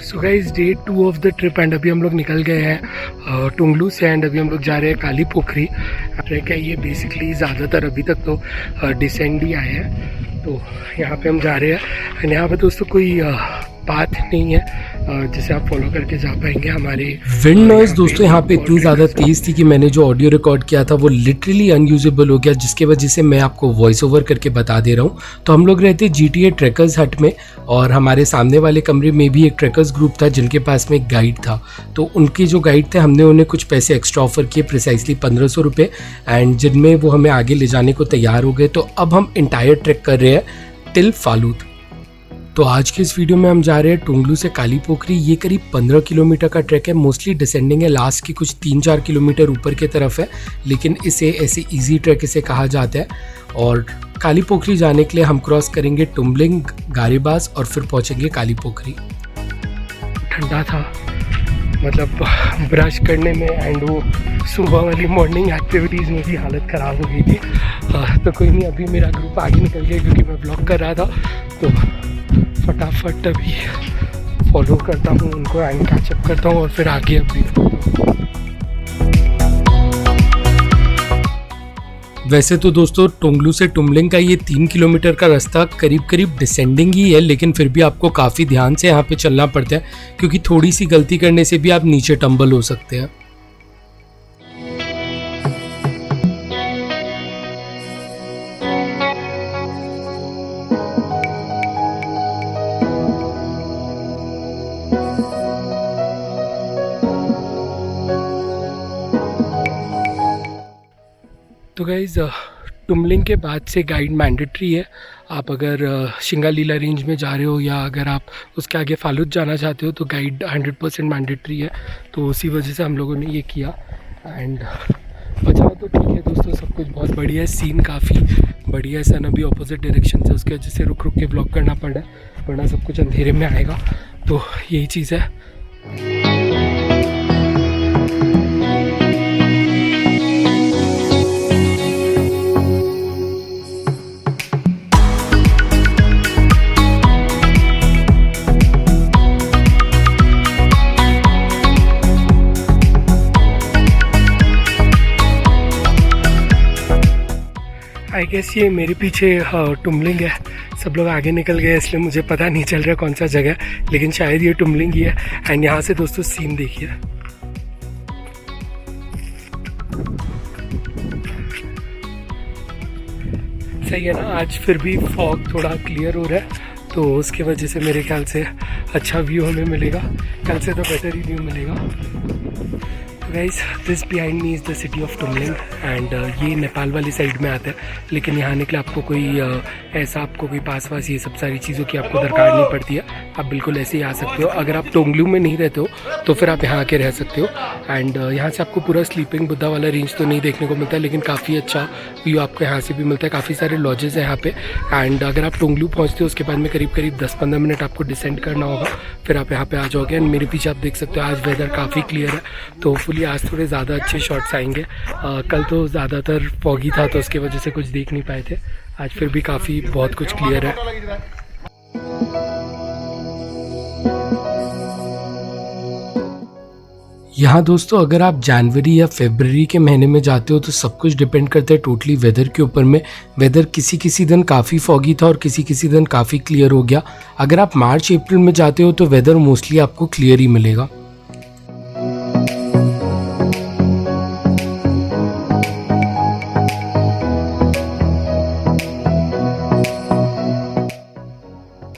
So guys day 2 of the trip and अभी हम लोग निकल गए हैं टुंगलू से एंड अभी हम लोग जा रहे हैं काली पोखरी। ट्रैक है ये बेसिकली ज़्यादातर अभी तक तो डिसेंड ही आए हैं, तो यहाँ पे हम जा रहे हैं एंड यहाँ पे दोस्तों कोई पाथ नहीं है जिसे आप फॉलो करके जा पाएंगे। हमारे विंड नॉइज दोस्तों यहाँ पे इतनी ज़्यादा तेज़ थी कि मैंने जो ऑडियो रिकॉर्ड किया था वो लिटरली अनयूजेबल हो गया, जिसके वजह से मैं आपको वॉइस ओवर करके बता दे रहा हूँ। तो हम लोग रहते GTA ट्रैकर्स हट में और हमारे सामने वाले कमरे में भी एक ट्रैकर्स ग्रुप था जिनके पास में एक गाइड था। तो उनके जो गाइड थे हमने उन्हें कुछ पैसे एक्स्ट्रा ऑफर किए, प्रिसाइसली 1500 रुपये, एंड जिनमें वो हमें आगे ले जाने को तैयार हो गए। तो अब हम इंटायर ट्रैक कर रहे हैं टिल फालूत। तो आज के इस वीडियो में हम जा रहे हैं टुंगलू से काली पोखरी। ये करीब 15 किलोमीटर का ट्रैक है, मोस्टली डिसेंडिंग है, लास्ट की कुछ 3-4 किलोमीटर ऊपर की तरफ है, लेकिन इसे ऐसे इजी ट्रैक इसे कहा जाता है। और काली पोखरी जाने के लिए हम क्रॉस करेंगे टुम्बलिंग, गारीबास और फिर पहुंचेंगे काली पोखरी। ठंडा था मतलब ब्रश करने में एंड वो सुबह वाली मॉर्निंग एक्टिविटीज़ में भी हालत ख़राब हो गई थी। तो कोई नहीं, अभी मेरा ग्रुप आगे निकल गया क्योंकि मैं ब्लॉग कर रहा था, तो फटाफट अभी फॉलो करता हूँ उनको एंड कैचअप करता हूँ और फिर आगे अभी। वैसे तो दोस्तों टुंगलू से टुम्बलिंग का ये 3 किलोमीटर का रास्ता करीब करीब डिसेंडिंग ही है, लेकिन फिर भी आपको काफ़ी ध्यान से यहाँ पे चलना पड़ता है क्योंकि थोड़ी सी गलती करने से भी आप नीचे टंबल हो सकते हैं। तो गाइज़ टुम्बलिंग के बाद से गाइड मैंडेटरी है। आप अगर शिंगालीला रेंज में जा रहे हो या अगर आप उसके आगे फालूत जाना चाहते हो तो गाइड 100% मैंडेटरी है। तो उसी वजह से हम लोगों ने ये किया एंड बचाओ तो ठीक है दोस्तों, सब कुछ बहुत बढ़िया है, सीन काफ़ी बढ़िया है। सन अभी ऑपोजिट डायरेक्शन से, उसके वजह से रुक रुक के व्लॉग करना पड़ा, वरना सब कुछ अंधेरे में आएगा। तो यही चीज़ है। आई गेस ये मेरे पीछे टुम्बलिंग है, सब लोग आगे निकल गए इसलिए मुझे पता नहीं चल रहा कौन सा जगह, लेकिन शायद ये टुम्बलिंग ही है। एंड यहाँ से दोस्तों सीन देखिए, सही है ना। आज फिर भी फॉग थोड़ा क्लियर हो रहा है तो उसकी वजह से मेरे ख्याल से अच्छा व्यू हमें मिलेगा, कल से तो बेटर ही व्यू मिलेगा। Guys this behind me is the city of Tumling and ये नेपाल वाली साइड में आता है, लेकिन यहाँ निकले आपको कोई ऐसा आपको कोई पास वास ये सब सारी चीज़ों की आपको दरकार नहीं पड़ती है, आप बिल्कुल ऐसे ही आ सकते हो। अगर आप टोंगलू में नहीं रहते हो तो फिर आप यहाँ आके रह सकते हो। एंड यहाँ से आपको पूरा स्लीपिंग बुद्धा वाला रेंज तो नहीं देखने को मिलता है, लेकिन काफ़ी अच्छा व्यू आपको यहाँ से भी मिलता है। काफ़ी सारे लॉजेज हैं यहाँ पे एंड अगर आप टोंगलू पहुँचते हो उसके बाद में करीब करीब 10-15 मिनट आपको डिसेंड करना होगा, फिर आप यहाँ पे आ जाओगे। एंड मेरे पीछे आप देख सकते हो आज वेदर काफ़ी क्लियर है, तो होपफुली आज थोड़े ज़्यादा अच्छे शॉट्स आएंगे। कल तो ज़्यादातर फॉगी था तो उसकी वजह से कुछ देख नहीं पाए थे, आज फिर भी काफ़ी बहुत कुछ क्लियर है। यहाँ दोस्तों अगर आप जनवरी या फरवरी के महीने में जाते हो तो सब कुछ डिपेंड करता है टोटली वेदर के ऊपर में। वेदर किसी दिन काफ़ी फॉगी था और किसी दिन काफ़ी क्लियर हो गया। अगर आप मार्च अप्रैल में जाते हो तो वेदर मोस्टली आपको क्लियर ही मिलेगा।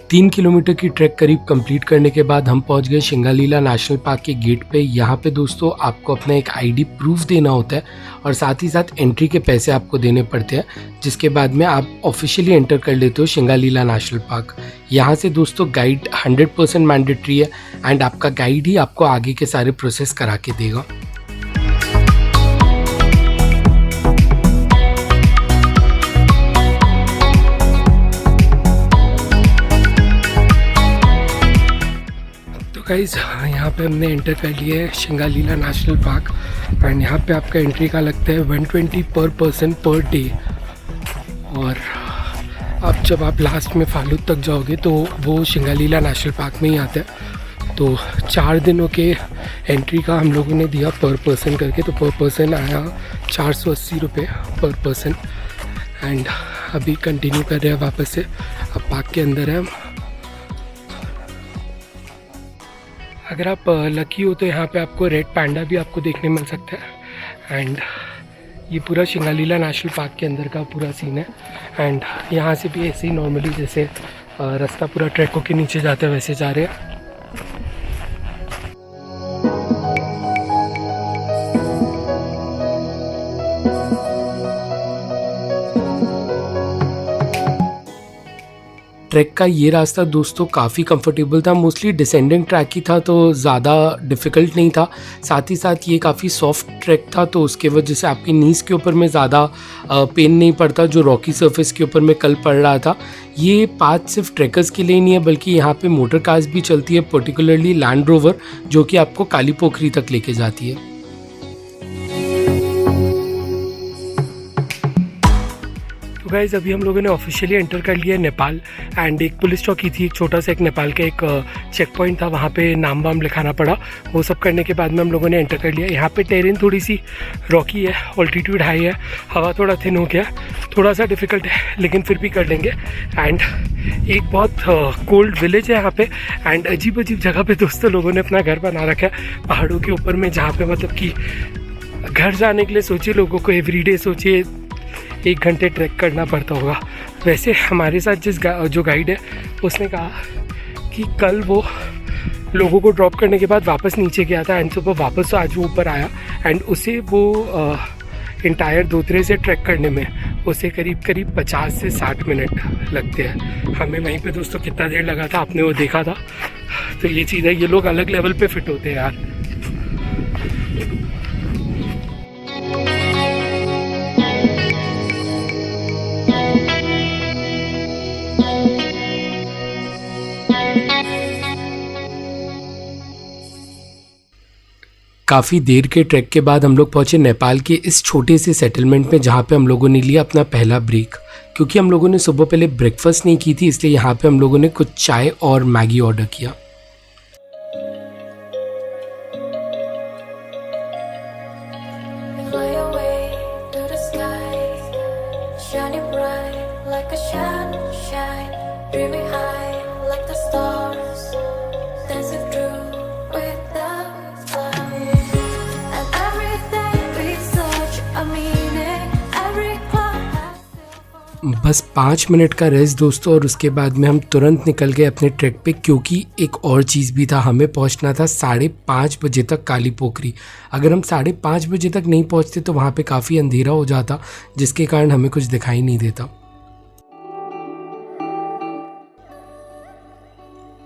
तीन किलोमीटर की ट्रैक करीब कंप्लीट करने के बाद हम पहुंच गए शिंगालीला नेशनल पार्क के गेट पे। यहाँ पे दोस्तों आपको अपना एक आईडी प्रूफ देना होता है और साथ ही साथ एंट्री के पैसे आपको देने पड़ते हैं, जिसके बाद में आप ऑफिशियली एंटर कर लेते हो शिंगालीला नेशनल पार्क। यहाँ से दोस्तों गाइड 100% मैंडेटरी है एंड आपका गाइड ही आपको आगे के सारे प्रोसेस करा के देगा। गाइस यहाँ पे हमने एंटर कर लिया है शिंगालीला नेशनल पार्क एंड यहाँ पे आपका एंट्री का लगता है 120 पर पर्सन पर डे। और अब जब आप लास्ट में फालूत तक जाओगे तो वो शिंगालीला नेशनल पार्क में ही आता है। तो 4 दिनों के एंट्री का हम लोगों ने दिया पर पर्सन करके, तो पर पर्सन आया 480 रुपये पर पर्सन। एंड अभी कंटिन्यू कर रहे हैं वापस से, अब पार्क के अंदर है हम। अगर आप लकी हो तो यहाँ पे आपको रेड पैंडा भी आपको देखने मिल सकता है। एंड ये पूरा शिंगालीला नेशनल पार्क के अंदर का पूरा सीन है। एंड यहाँ से भी ऐसे ही नॉर्मली जैसे रास्ता पूरा ट्रैकों के नीचे जाते हैं वैसे जा रहे हैं। ट्रैक का ये रास्ता दोस्तों काफ़ी कंफर्टेबल था, मोस्टली डिसेंडिंग ट्रैक ही था तो ज़्यादा डिफ़िकल्ट नहीं था। साथ ही साथ ये काफ़ी सॉफ्ट ट्रैक था तो उसके वजह से आपकी नीज़ के ऊपर में ज़्यादा पेन नहीं पड़ता जो रॉकी सरफेस के ऊपर में कल पड़ रहा था। ये पाथ सिर्फ ट्रैकर्स के लिए नहीं है बल्कि यहाँ पे मोटर कार्स भी चलती है, पर्टिकुलरली लैंड रोवर जो कि आपको काली पोखरी तक लेके जाती है। तो गाइज़ अभी हम लोगों ने ऑफिशियली एंटर कर लिया नेपाल। एंड एक पुलिस चौकी थी, एक छोटा सा एक नेपाल का एक चेक पॉइंट था, वहाँ पे नाम वाम लिखाना पड़ा। वो सब करने के बाद में हम लोगों ने एंटर कर लिया। यहाँ पे टेरेन थोड़ी सी रॉकी है, ऑल्टीट्यूड हाई है, हवा थोड़ा थिन हो गया, थोड़ा सा डिफ़िकल्ट है लेकिन फिर भी कर लेंगे। एंड एक बहुत कोल्ड विलेज है यहाँ पे। एंड अजीब अजीब जगह पे दोस्तों लोगों ने अपना घर बना रखा है पहाड़ों के ऊपर में, जहाँ पे मतलब कि घर जाने के लिए सोचिए लोगों को एवरीडे सोचिए 1 घंटे ट्रैक करना पड़ता होगा। वैसे हमारे साथ जो गाइड है उसने कहा कि कल वो लोगों को ड्रॉप करने के बाद वापस नीचे गया था एंड सुबह वापस तो आज वो ऊपर आया। एंड उसे वो इंटायर दोतरे से ट्रैक करने में उसे करीब 50 से 60 मिनट लगते हैं। हमें वहीं पे दोस्तों कितना देर लगा था आपने वो देखा था। तो ये चीज़ है, ये लोग अलग लेवल पे फिट होते हैं यार। काफ़ी देर के ट्रैक के बाद हम लोग पहुँचे नेपाल के इस छोटे से सेटलमेंट में जहाँ पे हम लोगों ने लिया अपना पहला ब्रेक। क्योंकि हम लोगों ने सुबह पहले ब्रेकफास्ट नहीं की थी इसलिए यहाँ पे हम लोगों ने कुछ चाय और मैगी ऑर्डर किया। बस 5 मिनट का रेस्ट दोस्तों और उसके बाद में हम तुरंत निकल गए अपने ट्रैक पे, क्योंकि एक और चीज़ भी था, हमें पहुंचना था 5:30 बजे तक काली पोखरी। अगर हम 5:30 बजे तक नहीं पहुंचते तो वहाँ पे काफ़ी अंधेरा हो जाता जिसके कारण हमें कुछ दिखाई नहीं देता।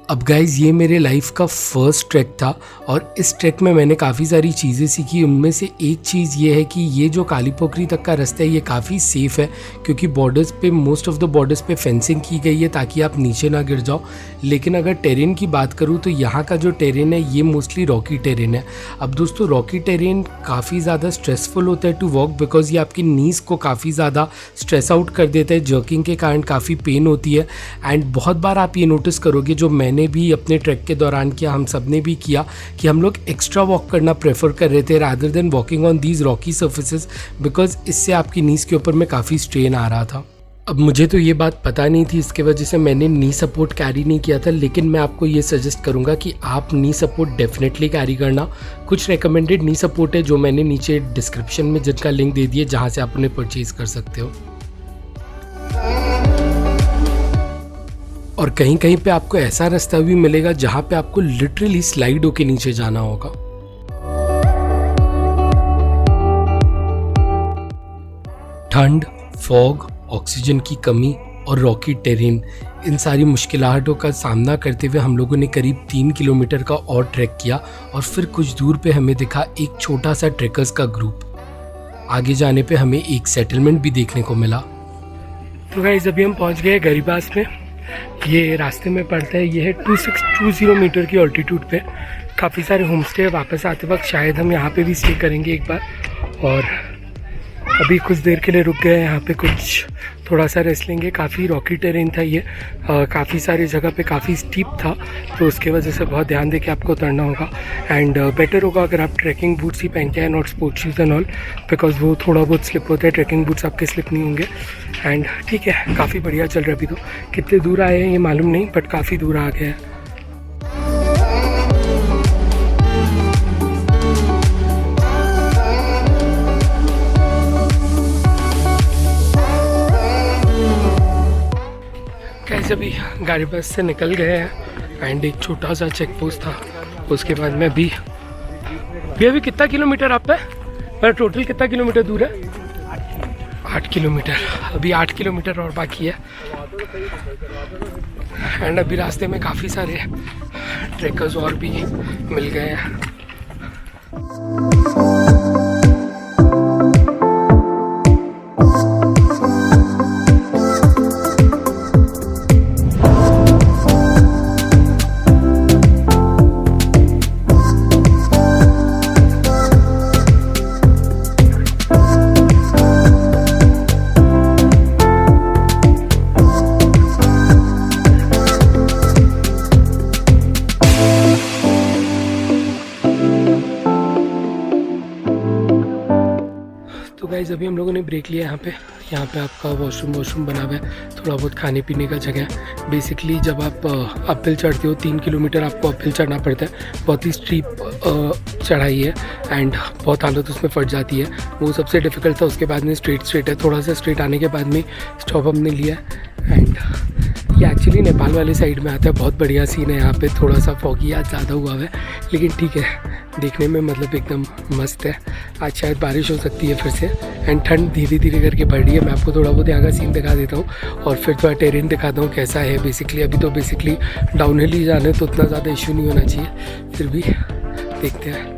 अब गाइज़ ये मेरे लाइफ का फर्स्ट ट्रैक था और इस ट्रैक में मैंने काफ़ी सारी चीज़ें सीखी। उनमें से एक चीज़ ये है कि ये जो काली पोखरी तक का रास्ता है ये काफ़ी सेफ़ है, क्योंकि बॉर्डर्स पे मोस्ट ऑफ द बॉर्डर्स पे फेंसिंग की गई है ताकि आप नीचे ना गिर जाओ। लेकिन अगर टेरेन की बात करूँ तो यहाँ का जो टेरेन है ये मोस्टली रॉकी टेरेन है। अब दोस्तों रॉकी टेरेन काफ़ी ज़्यादा स्ट्रेसफुल होता है टू वॉक, बिकॉज ये आपकी नीज़ को काफ़ी ज़्यादा स्ट्रेस आउट कर देता है, जर्किंग के कारण काफ़ी पेन होती है। एंड बहुत बार आप ये नोटिस करोगे, जो मैंने भी अपने ट्रैक के दौरान किया, हम सब ने भी किया, कि हम लोग एक्स्ट्रा वॉक करना प्रेफर कर रहे थे rather than walking on these Rocky surfaces, because इससे आपकी नीज़ के ऊपर में काफ़ी स्ट्रेन आ रहा था। अब मुझे तो ये बात पता नहीं थी, इसके वजह से मैंने नी सपोर्ट कैरी नहीं किया था, लेकिन मैं आपको ये सजेस्ट करूँगा कि आप नी सपोर्ट डेफिनेटली कैरी करना। कुछ रिकमेंडेड नी सपोर्ट है जो मैंने नीचे डिस्क्रिप्शन में जिनका लिंक दे दिए, जहाँ से आप उन्हें परचेज़ कर सकते हो। और कहीं कहीं पे आपको ऐसा रास्ता भी मिलेगा जहाँ पे आपको लिटरली स्लाइड होके नीचे जाना होगा। ठंड, फॉग, ऑक्सीजन की कमी और रॉकी टेरेन, इन सारी मुश्किलातों का सामना करते हुए हम लोगों ने करीब 3 किलोमीटर का और ट्रैक किया और फिर कुछ दूर पे हमें दिखा एक छोटा सा ट्रैकर्स का ग्रुप। आगे जाने पे हमें एक सेटलमेंट भी देखने को मिला। तो गाइस अभी हम पहुंच गए गरीबास में। ये रास्ते में पड़ता है, ये है 2620 मीटर की ऑल्टीट्यूड पे। काफ़ी सारे होम स्टे, वापस आते वक्त शायद हम यहाँ पे भी स्टे करेंगे एक बार। और अभी कुछ देर के लिए रुक गए, यहाँ पे कुछ थोड़ा सा रेस्ट लेंगे। काफ़ी रॉकी टेरेन था ये, काफ़ी सारी जगह पे काफ़ी स्टीप था, तो उसके वजह से बहुत ध्यान दे के आपको उतरना होगा। एंड बेटर होगा अगर आप ट्रैकिंग बूट्स ही पहन के आए, not sports shoes and all, because वो थोड़ा बहुत स्लिप होता है। ट्रैकिंग बूट्स आपके स्लिप नहीं होंगे। एंड ठीक है, काफ़ी बढ़िया चल रहा है अभी तो। कितने दूर आए हैं ये मालूम नहीं, बट काफ़ी दूर आ गए हैं। कैसे भी गाड़ी बस से निकल गए हैं एंड एक छोटा सा चेक पोस्ट था, उसके बाद में भी अभी कितना किलोमीटर आप पे, पर टोटल कितना किलोमीटर दूर है? 8 किलोमीटर। अभी 8 किलोमीटर और बाकी है। एंड अभी रास्ते में काफ़ी सारे ट्रैकर्स और भी मिल गए हैं। तो गाइस अभी हम लोगों ने ब्रेक लिया यहाँ पे आपका वॉशरूम बना हुआ है, थोड़ा बहुत खाने पीने का जगह है। बेसिकली जब आप अपहिल चढ़ते हो 3 किलोमीटर आपको अपहिल चढ़ना पड़ता है, बहुत ही स्टीप चढ़ाई है एंड बहुत हालत उसमें फट जाती है। वो सबसे डिफ़िकल्ट था। उसके बाद में स्ट्रेट है, थोड़ा सा स्ट्रेट आने के बाद में स्टॉप हमने लिया एंड ये एक्चुअली नेपाल वाले साइड में आता है। बहुत बढ़िया सीन है यहाँ पे। थोड़ा सा फॉगी आज ज़्यादा हुआ है, लेकिन ठीक है, देखने में मतलब एकदम मस्त है। आज शायद बारिश हो सकती है फिर से एंड ठंड धीरे धीरे करके बढ़ रही है। मैं आपको थोड़ा बहुत यहाँ का सीन दिखा देता हूँ और फिर थोड़ा टेरेन दिखाता हूँ कैसा है। बेसिकली अभी तो बेसिकली डाउनहिल ही जाने, तो उतना ज़्यादा इशू नहीं होना चाहिए, फिर भी देखते हैं।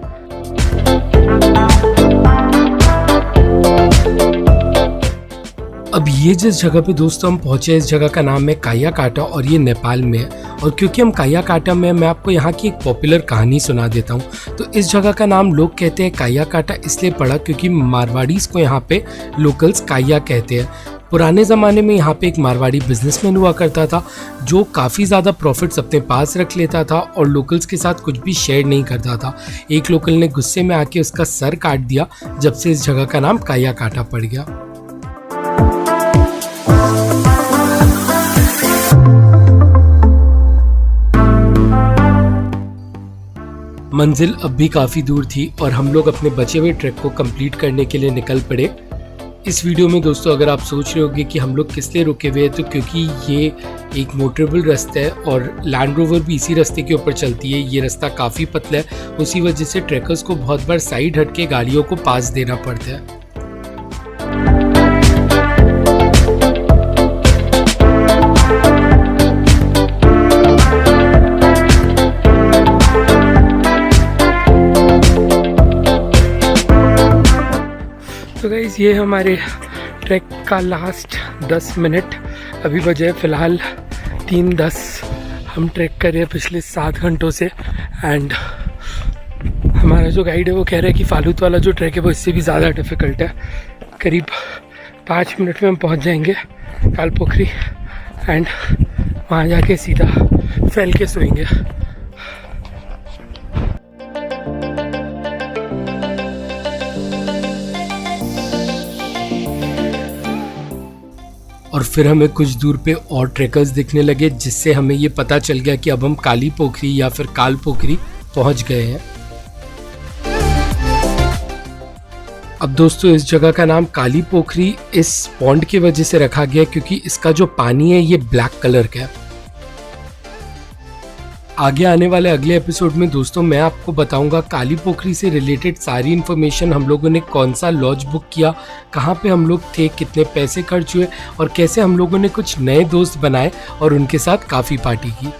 अब ये जिस जगह पे दोस्तों हम पहुंचे, इस जगह का नाम है कायाकाटा और ये नेपाल में है। और क्योंकि हम कायाकाटा में, मैं आपको यहाँ की एक पॉपुलर कहानी सुना देता हूँ। तो इस जगह का नाम लोग कहते हैं कायाकाटा इसलिए पड़ा क्योंकि मारवाड़ीज को यहाँ पे लोकल्स काया कहते हैं। पुराने ज़माने में यहाँ पे एक मारवाड़ी बिजनेसमैन हुआ करता था जो काफ़ी ज़्यादा प्रॉफिट्स अपने पास रख लेता था और लोकल्स के साथ कुछ भी शेयर नहीं करता था। एक लोकल ने गुस्से में आके उसका सर काट दिया, जब से इस जगह का नाम कायाकाटा पड़ गया। मंजिल अब भी काफ़ी दूर थी और हम लोग अपने बचे हुए ट्रैक को कंप्लीट करने के लिए निकल पड़े। इस वीडियो में दोस्तों अगर आप सोच रहे होंगे कि हम लोग किस लिए रुके हुए हैं, तो क्योंकि ये एक मोटरेबल रास्ता है और लैंड रोवर भी इसी रास्ते के ऊपर चलती है। ये रास्ता काफ़ी पतला है, उसी वजह से ट्रैकर्स को बहुत बार साइड हट के गाड़ियों को पास देना पड़ता है। तो गाइस ये हमारे ट्रैक का लास्ट 10 मिनट अभी बजे फ़िलहाल 3:10। हम ट्रैक कर रहे हैं पिछले 7 घंटों से एंड हमारा जो गाइड है वो कह रहा है कि फालूत वाला जो ट्रैक है वो इससे भी ज़्यादा डिफ़िकल्ट है। करीब 5 मिनट में हम पहुंच जाएंगे कालपोखरी एंड वहाँ जाके सीधा फैल के सोएंगे। और फिर हमें कुछ दूर पे और ट्रैकर्स दिखने लगे, जिससे हमें ये पता चल गया कि अब हम काली पोखरी या फिर काल पोखरी पहुंच गए हैं। अब दोस्तों इस जगह का नाम काली पोखरी इस पॉन्ड की वजह से रखा गया क्योंकि इसका जो पानी है ये ब्लैक कलर का है। आगे आने वाले अगले एपिसोड में दोस्तों मैं आपको बताऊंगा काली पोखरी से रिलेटेड सारी इन्फॉर्मेशन, हम लोगों ने कौन सा लॉज बुक किया, कहाँ पे हम लोग थे, कितने पैसे खर्च हुए और कैसे हम लोगों ने कुछ नए दोस्त बनाए और उनके साथ काफ़ी पार्टी की।